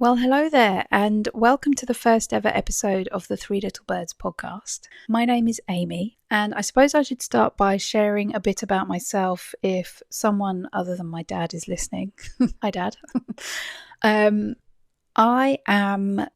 Well, hello there, and welcome to the first ever episode of the Three Little Birds podcast. My name is Amy, and I suppose I should start by sharing a bit about myself if someone other than my dad is listening. Hi, Dad. I am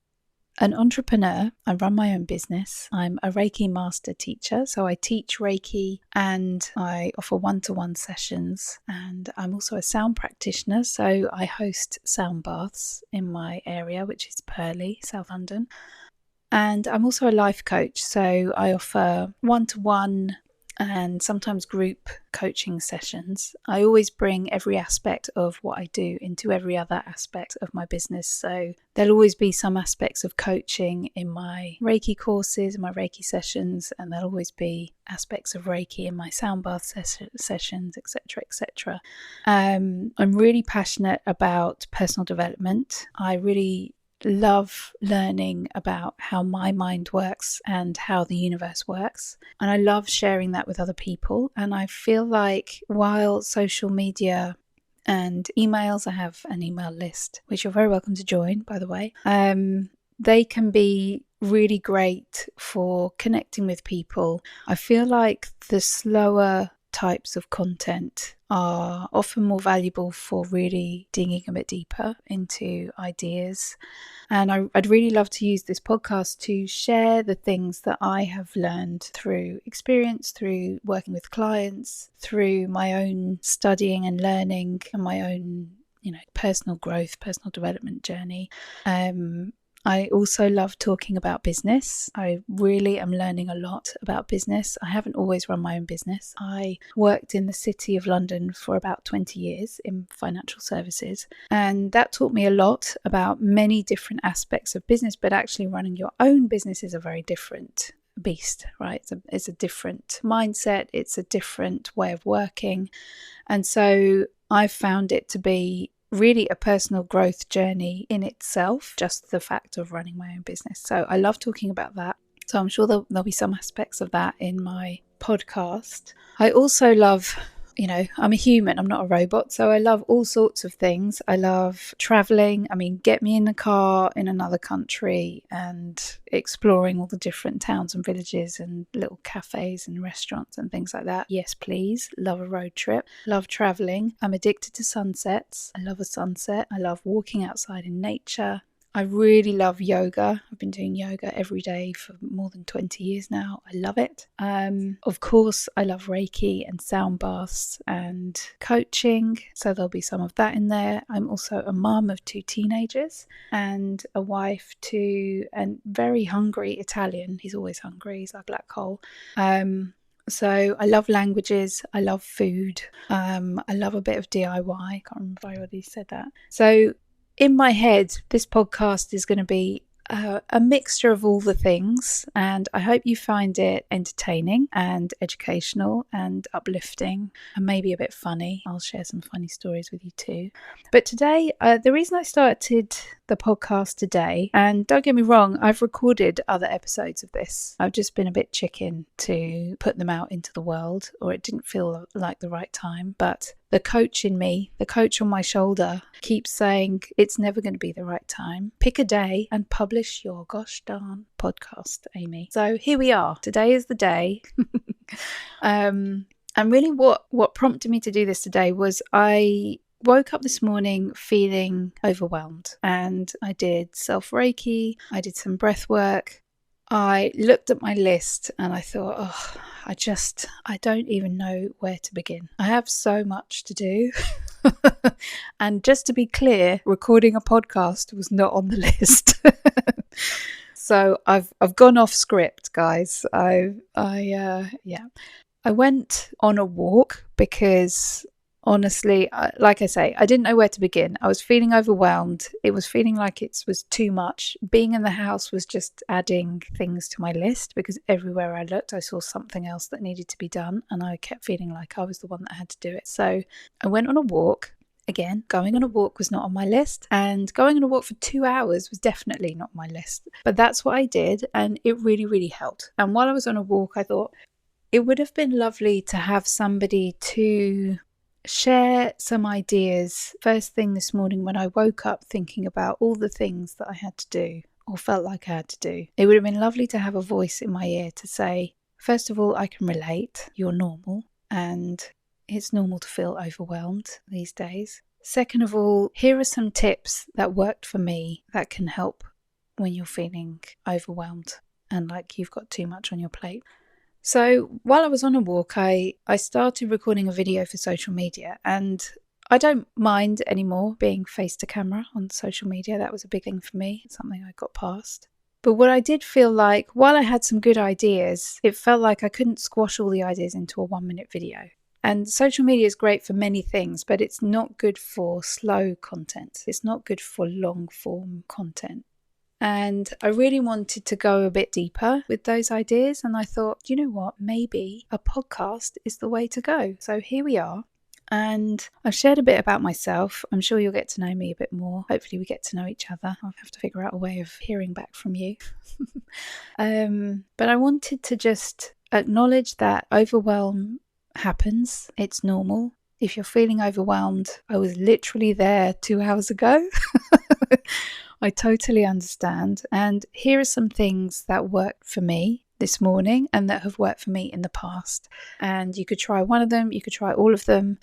an entrepreneur. I run my own business. I'm a Reiki Master Teacher, so I teach Reiki and I offer one-to-one sessions, and I'm also a sound practitioner, so I host sound baths in my area, which is Purley, South London. And I'm also a life coach, so I offer one-to-one and sometimes group coaching sessions. I always bring every aspect of what I do into every other aspect of my business. So there'll always be some aspects of coaching in my Reiki courses, my Reiki sessions, and there'll always be aspects of Reiki in my sound bath sessions, etc., etc. I'm really passionate about personal development. I really love learning about how my mind works and how the universe works, and I love sharing that with other people. And I feel like while social media and emails, I have an email list which you're very welcome to join, by the way, they can be really great for connecting with people. I feel like the slower types of content are often more valuable for really digging a bit deeper into ideas. And I'd really love to use this podcast to share the things that I have learned through experience, through working with clients, through my own studying and learning, and my own, personal growth, personal development journey. I also love talking about business. I really am learning a lot about business. I haven't always run my own business. I worked in the City of London for about 20 years in financial services, and that taught me a lot about many different aspects of business, but actually running your own business is a very different beast, right? It's a different mindset. It's a different way of working. And so I found it to be really a personal growth journey in itself, just the fact of running my own business. So I love talking about that. So I'm sure there'll be some aspects of that in my podcast. I also love, I'm a human, I'm not a robot. So I love all sorts of things. I love traveling. Get me in a car in another country and exploring all the different towns and villages and little cafes and restaurants and things like that. Yes, please. Love a road trip. Love traveling. I'm addicted to sunsets. I love a sunset. I love walking outside in nature. I really love yoga. I've been doing yoga every day for more than 20 years now. I love it. Of course, I love Reiki and sound baths and coaching, so there'll be some of that in there. I'm also a mum of 2 teenagers and a wife to a very hungry Italian. He's always hungry. He's like a black hole. So I love languages. I love food. I love a bit of DIY. I can't remember if I already said that. So in my head, this podcast is going to be a mixture of all the things, and I hope you find it entertaining and educational and uplifting and maybe a bit funny. I'll share some funny stories with you too. But today, the reason I started the podcast today, and don't get me wrong, I've recorded other episodes of this. I've just been a bit chicken to put them out into the world, or it didn't feel like the right time. But the coach in me, the coach on my shoulder, keeps saying it's never going to be the right time. Pick a day and publish your gosh darn podcast, Amy. So here we are. Today is the day. And really what prompted me to do this today was I woke up this morning feeling overwhelmed, and I did self-Reiki, I did some breath work. I looked at my list and I thought, I don't even know where to begin. I have so much to do. And just to be clear, recording a podcast was not on the list. So I've gone off script, guys. I went on a walk because honestly, like I say, I didn't know where to begin. I was feeling overwhelmed. It was feeling like it was too much. Being in the house was just adding things to my list because everywhere I looked, I saw something else that needed to be done, and I kept feeling like I was the one that had to do it. So I went on a walk. Again, going on a walk was not on my list, and going on a walk for 2 hours was definitely not on my list. But that's what I did, and it really, really helped. And while I was on a walk, I thought it would have been lovely to have somebody to share some ideas first thing this morning when I woke up, thinking about all the things that I had to do or felt like I had to do. It would have been lovely to have a voice in my ear to say, first of all, I can relate, you're normal, and it's normal to feel overwhelmed these days. Second of all, here are some tips that worked for me that can help when you're feeling overwhelmed and like you've got too much on your plate. So while I was on a walk, I started recording a video for social media, and I don't mind anymore being face to camera on social media. That was a big thing for me. It's something I got past. But what I did feel like, while I had some good ideas, it felt like I couldn't squash all the ideas into a 1-minute video. And social media is great for many things, but it's not good for slow content. It's not good for long form content. And I really wanted to go a bit deeper with those ideas. And I thought, you know what, maybe a podcast is the way to go. So here we are. And I've shared a bit about myself. I'm sure you'll get to know me a bit more. Hopefully we get to know each other. I'll have to figure out a way of hearing back from you. But I wanted to just acknowledge that overwhelm happens. It's normal. If you're feeling overwhelmed, I was literally there 2 hours ago. I totally understand. And here are some things that worked for me this morning and that have worked for me in the past. And you could try one of them, you could try all of them.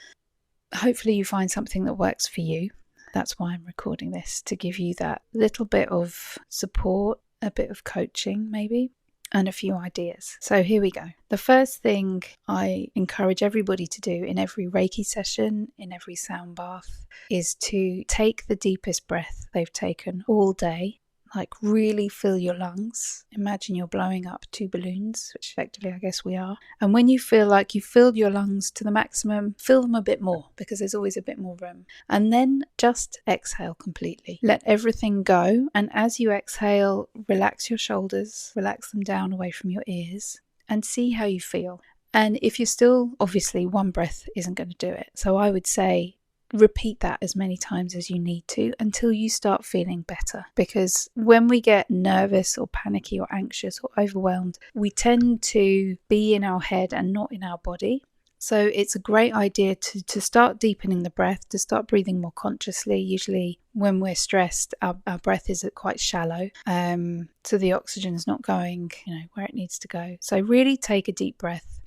Hopefully you find something that works for you. That's why I'm recording this, to give you that little bit of support, a bit of coaching maybe, and a few ideas. So here we go. The first thing I encourage everybody to do in every Reiki session, in every sound bath, is to take the deepest breath they've taken all day. Like, really fill your lungs. Imagine you're blowing up 2 balloons, which effectively I guess we are. And when you feel like you've filled your lungs to the maximum, fill them a bit more, because there's always a bit more room. And then just exhale completely. Let everything go. And as you exhale, relax your shoulders, relax them down away from your ears, and see how you feel. And if you're still, obviously one breath isn't going to do it. So I would say, repeat that as many times as you need to until you start feeling better. Because when we get nervous or panicky or anxious or overwhelmed, we tend to be in our head and not in our body. So it's a great idea to start deepening the breath, to start breathing more consciously. Usually when we're stressed, our breath is quite shallow. So the oxygen is not going, where it needs to go. So really take a deep breath.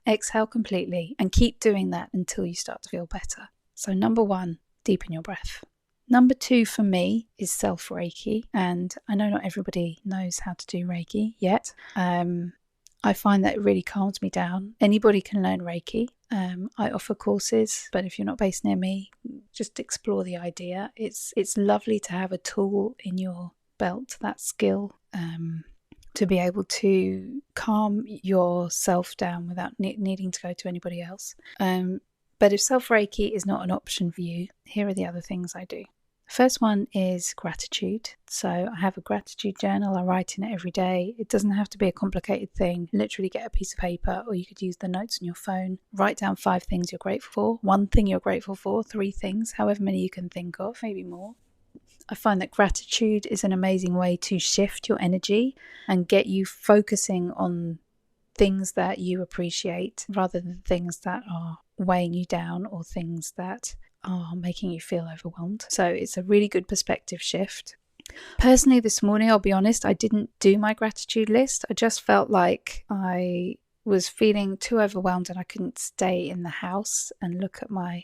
Exhale completely and keep doing that until you start to feel better. So number 1, deepen your breath. Number 2 for me is self-Reiki, and I know not everybody knows how to do Reiki yet. I find that it really calms me down. Anybody can learn Reiki. I offer courses, but if you're not based near me, just explore the idea. It's lovely to have a tool in your belt, that skill, to be able to calm yourself down without needing to go to anybody else. But if self-Reiki is not an option for you, here are the other things I do. First one is gratitude. So I have a gratitude journal. I write in it every day. It doesn't have to be a complicated thing. Literally get a piece of paper, or you could use the notes on your phone. Write down 5 things you're grateful for, 1 thing you're grateful for, 3 things, however many you can think of, maybe more. I find that gratitude is an amazing way to shift your energy and get you focusing on things that you appreciate rather than things that are weighing you down or things that are making you feel overwhelmed. So it's a really good perspective shift. Personally, this morning, I'll be honest, I didn't do my gratitude list. I just felt like I was feeling too overwhelmed and I couldn't stay in the house and look at my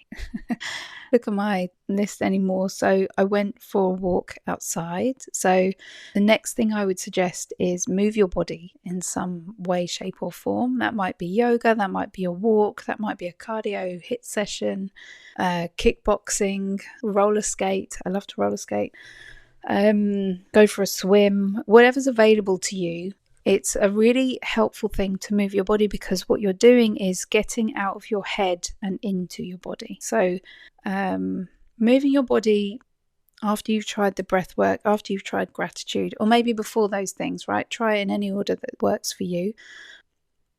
list anymore. So I went for a walk outside. So the next thing I would suggest is move your body in some way, shape or form. That might be yoga, that might be a walk, that might be a cardio HIIT session, kickboxing, roller skate. I love to roller skate. Go for a swim, whatever's available to you. It's a really helpful thing to move your body, because what you're doing is getting out of your head and into your body. So moving your body after you've tried the breath work, after you've tried gratitude, or maybe before those things, right? Try it in any order that works for you.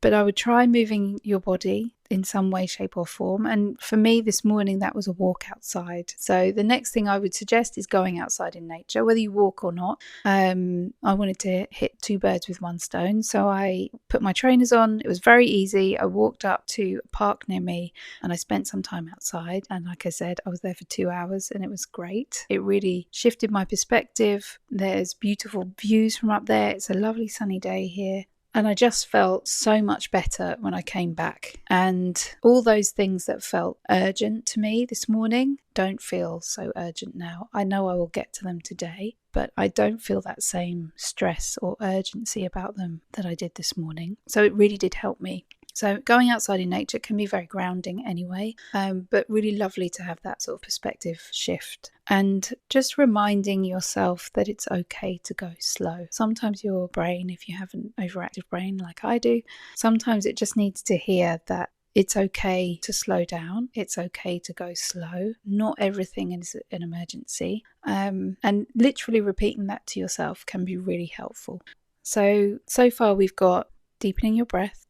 But I would try moving your body in some way, shape or form. And for me this morning, that was a walk outside. So the next thing I would suggest is going outside in nature, whether you walk or not. I wanted to hit two birds with one stone. So I put my trainers on. It was very easy. I walked up to a park near me and I spent some time outside. And like I said, I was there for 2 hours and it was great. It really shifted my perspective. There's beautiful views from up there. It's a lovely sunny day here. And I just felt so much better when I came back. And all those things that felt urgent to me this morning don't feel so urgent now. I know I will get to them today, but I don't feel that same stress or urgency about them that I did this morning. So it really did help me. So going outside in nature can be very grounding anyway, but really lovely to have that sort of perspective shift. And just reminding yourself that it's okay to go slow. Sometimes your brain, if you have an overactive brain like I do, sometimes it just needs to hear that it's okay to slow down. It's okay to go slow. Not everything is an emergency. And literally repeating that to yourself can be really helpful. So far we've got deepening your breath,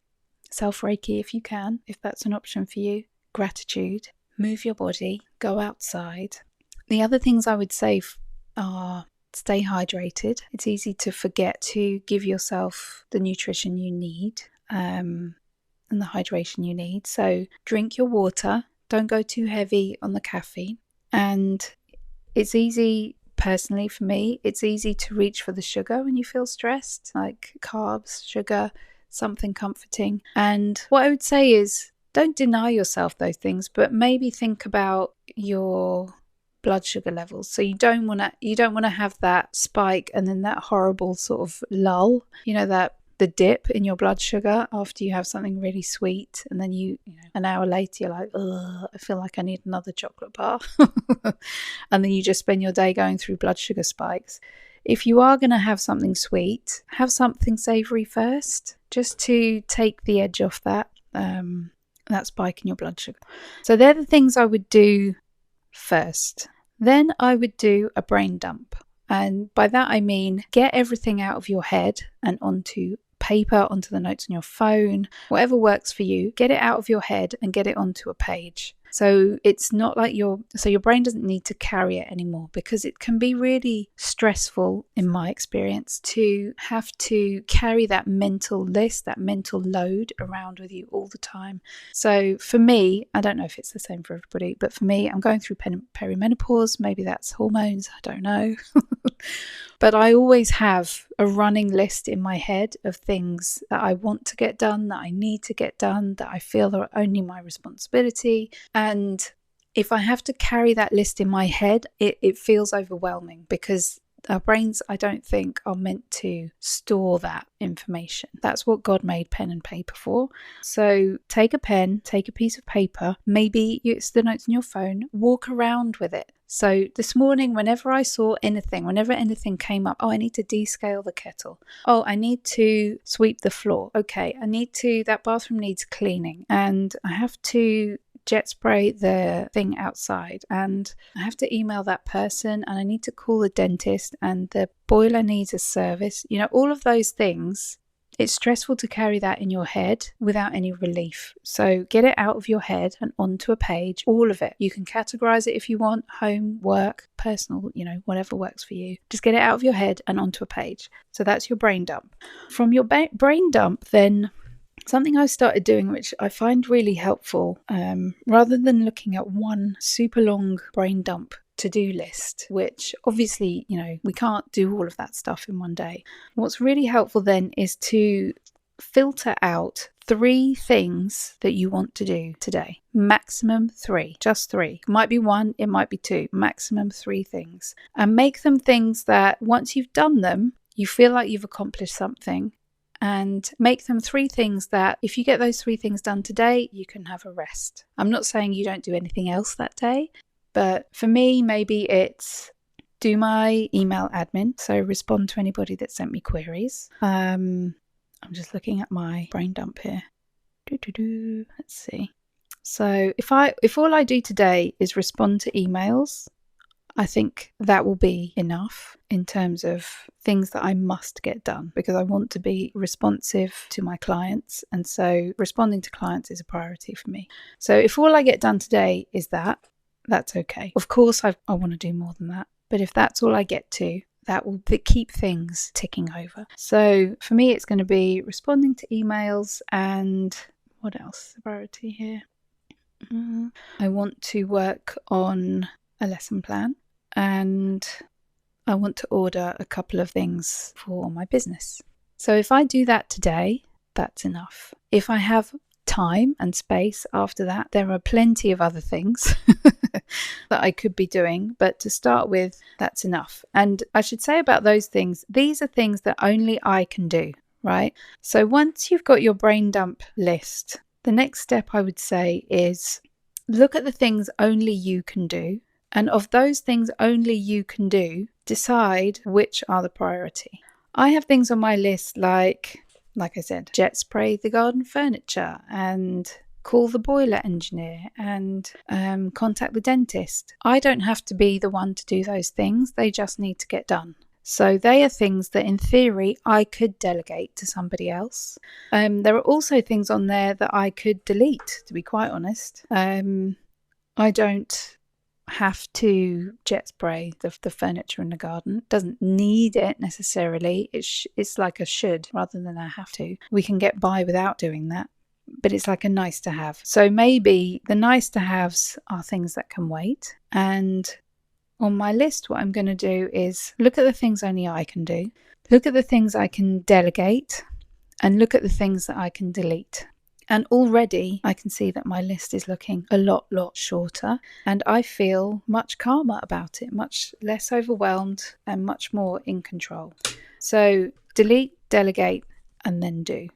self-Reiki if you can, if that's an option for you, gratitude, move your body, go outside. The other things I would say are stay hydrated. It's easy to forget to give yourself the nutrition you need and the hydration you need. So drink your water, don't go too heavy on the caffeine. And it's easy, personally for me, it's easy to reach for the sugar when you feel stressed, like carbs, sugar, something comforting. And what I would say is don't deny yourself those things, but maybe think about your blood sugar levels. So you don't want to have that spike and then that horrible sort of lull, that the dip in your blood sugar after you have something really sweet, and then you an hour later you're like, ugh, I feel like I need another chocolate bar. And then you just spend your day going through blood sugar spikes. If you are going to have something sweet, have something savoury first, just to take the edge off that spike in your blood sugar. So they're the things I would do first. Then I would do a brain dump. And by that I mean get everything out of your head and onto paper, onto the notes on your phone, whatever works for you. Get it out of your head and get it onto a page. So it's not like your brain doesn't need to carry it anymore, because it can be really stressful, in my experience, to have to carry that mental list, that mental load around with you all the time. So for me, I don't know if it's the same for everybody, but for me, I'm going through perimenopause. Maybe that's hormones, I don't know. But I always have a running list in my head of things that I want to get done, that I need to get done, that I feel are only my responsibility. And if I have to carry that list in my head, it feels overwhelming, because our brains, I don't think, are meant to store that information. That's what God made pen and paper for. So take a pen, take a piece of paper, maybe it's the notes on your phone, walk around with it. So this morning, whenever I saw anything, whenever anything came up, I need to descale the kettle. I need to sweep the floor. Okay, that bathroom needs cleaning, and I have to jet spray the thing outside, and I have to email that person, and I need to call the dentist, and the boiler needs a service. All of those things. It's stressful to carry that in your head without any relief. So get it out of your head and onto a page, all of it. You can categorize it if you want, home, work, personal, whatever works for you. Just get it out of your head and onto a page. So that's your brain dump. From your brain dump, then something I started doing, which I find really helpful, rather than looking at one super long brain dump to-do list, which obviously, we can't do all of that stuff in one day. What's really helpful then is to filter out 3 things that you want to do today. Maximum 3, just 3. It might be 1, it might be 2, maximum 3 things. And make them things that once you've done them, you feel like you've accomplished something. And make them 3 things that if you get those 3 things done today, you can have a rest. I'm not saying you don't do anything else that day, but for me, maybe it's do my email admin, so respond to anybody that sent me queries. I'm just looking at my brain dump here. Let's see. So if all I do today is respond to emails, I think that will be enough in terms of things that I must get done, because I want to be responsive to my clients. And so responding to clients is a priority for me. So if all I get done today is that, that's okay. Of course, I want to do more than that. But if that's all I get to, that will keep things ticking over. So for me, it's going to be responding to emails and what else? The priority here. I want to work on a lesson plan, and I want to order a couple of things for my business. So if I do that today, that's enough. If I have time and space after that, there are plenty of other things that I could be doing, but to start with, that's enough. And I should say about those things, these are things that only I can do, right? So once you've got your brain dump list, the next step I would say is look at the things only you can do. And of those things only you can do, decide which are the priority. I have things on my list like I said, jet spray the garden furniture and call the boiler engineer and contact the dentist. I don't have to be the one to do those things. They just need to get done. So they are things that in theory I could delegate to somebody else. There are also things on there that I could delete, to be quite honest. I don't have to jet spray the furniture in the garden. It doesn't need it necessarily. It's like a should rather than a have to. We can get by without doing that, but it's like a nice to have. So maybe the nice to haves are things that can wait. And on my list, what I'm going to do is look at the things only I can do, look at the things I can delegate, and look at the things that I can delete. And already I can see that my list is looking a lot shorter, and I feel much calmer about it, much less overwhelmed and much more in control. So delete, delegate, and then do.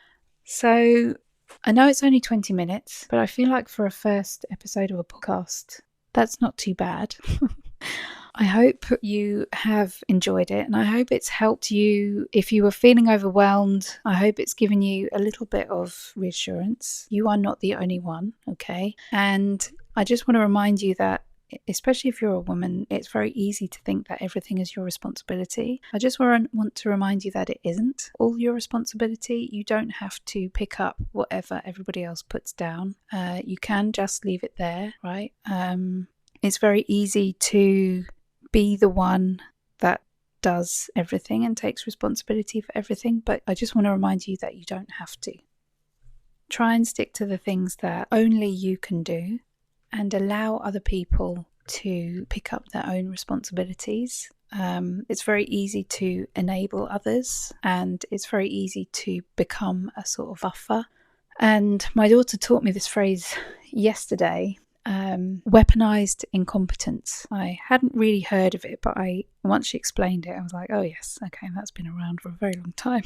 So I know it's only 20 minutes, but I feel like for a first episode of a podcast, that's not too bad. I hope you have enjoyed it, and I hope it's helped you. If you were feeling overwhelmed, I hope it's given you a little bit of reassurance. You are not the only one, okay? And I just want to remind you that, especially if you're a woman, it's very easy to think that everything is your responsibility. I just want to remind you that it isn't all your responsibility. You don't have to pick up whatever everybody else puts down. You can just leave it there, right? It's very easy to be the one that does everything and takes responsibility for everything, but I just want to remind you that you don't have to. Try and stick to the things that only you can do and allow other people to pick up their own responsibilities. It's very easy to enable others, and it's very easy to become a sort of buffer. And my daughter taught me this phrase yesterday, weaponized incompetence. I hadn't really heard of it, but once she explained it, I was like, oh yes, okay, that's been around for a very long time.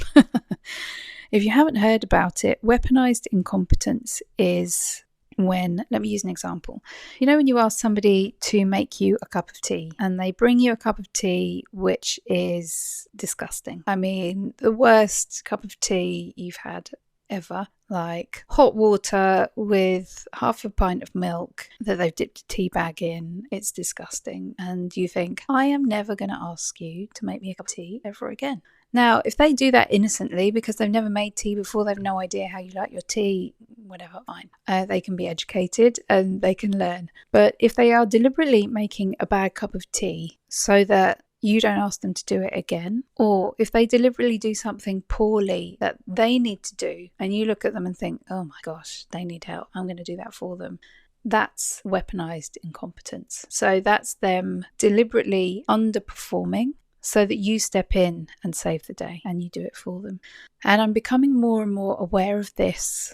If you haven't heard about it, weaponized incompetence is when, let me use an example. You know when you ask somebody to make you a cup of tea and they bring you a cup of tea which is disgusting. I mean, the worst cup of tea you've had ever, like hot water with half a pint of milk that they've dipped a tea bag in. It's disgusting. And you think, I am never going to ask you to make me a cup of tea ever again. Now, if they do that innocently because they've never made tea before, they've no idea how you like your tea, whatever, fine. They can be educated and they can learn. But if they are deliberately making a bad cup of tea so that you don't ask them to do it again, or if they deliberately do something poorly that they need to do and you look at them and think, oh my gosh, they need help, I'm going to do that for them, that's weaponized incompetence. So that's them deliberately underperforming so that you step in and save the day and you do it for them. And I'm becoming more and more aware of this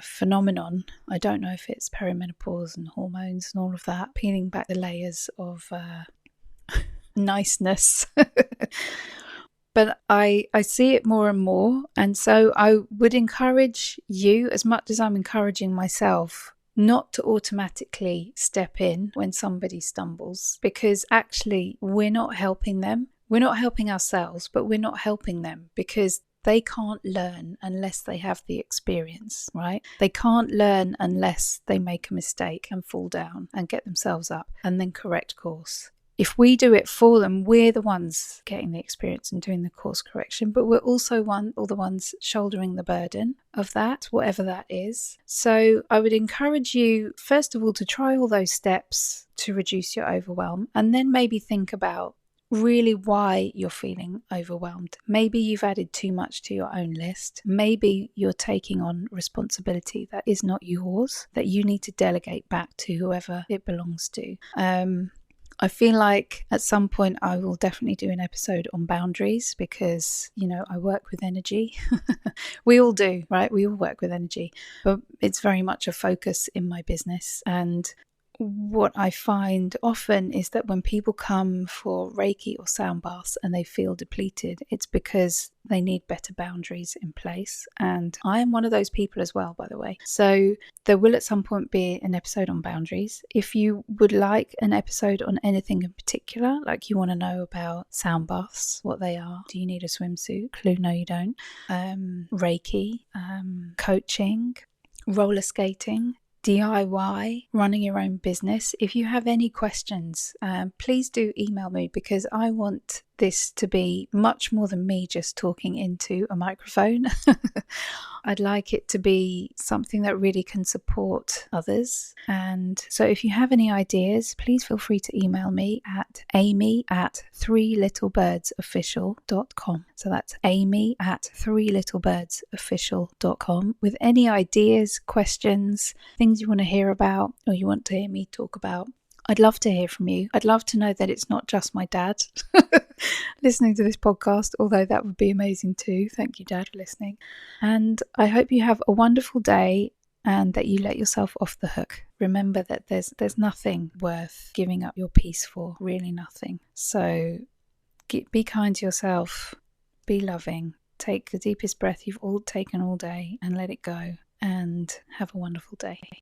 phenomenon. I don't know if it's perimenopause and hormones and all of that, peeling back the layers of niceness. But I see it more and more, and so I would encourage you, as much as I'm encouraging myself, not to automatically step in when somebody stumbles, because actually we're not helping them. We're not helping ourselves, but we're not helping them because they can't learn unless they have the experience, right? They can't learn unless they make a mistake and fall down and get themselves up and then correct course. if we do it for them, we're the ones getting the experience and doing the course correction, but we're also all the ones shouldering the burden of that, whatever that is. So I would encourage you, first of all, to try all those steps to reduce your overwhelm, and then maybe think about really why you're feeling overwhelmed. Maybe you've added too much to your own list. Maybe you're taking on responsibility that is not yours, that you need to delegate back to whoever it belongs to. I feel like at some point I will definitely do an episode on boundaries because, I work with energy. We all do, right? We all work with energy, but it's very much a focus in my business. And what I find often is that when people come for Reiki or sound baths and they feel depleted, it's because they need better boundaries in place. And I am one of those people as well, by the way. So there will at some point be an episode on boundaries. If you would like an episode on anything in particular, like you want to know about sound baths, what they are, do you need a swimsuit? Clue, no you don't. Reiki, coaching, roller skating, DIY, running your own business. If you have any questions, please do email me, because I want this to be much more than me just talking into a microphone. I'd like it to be something that really can support others. And so if you have any ideas, please feel free to email me at amy@threelittlebirdsofficial.com. So that's amy@threelittlebirdsofficial.com with any ideas, questions, things you want to hear about or you want to hear me talk about. I'd love to hear from you. I'd love to know that it's not just my dad listening to this podcast, although that would be amazing too. Thank you, Dad, for listening. And I hope you have a wonderful day and that you let yourself off the hook. Remember that there's nothing worth giving up your peace for, really nothing. So be kind to yourself, be loving, take the deepest breath you've all taken all day and let it go, and have a wonderful day.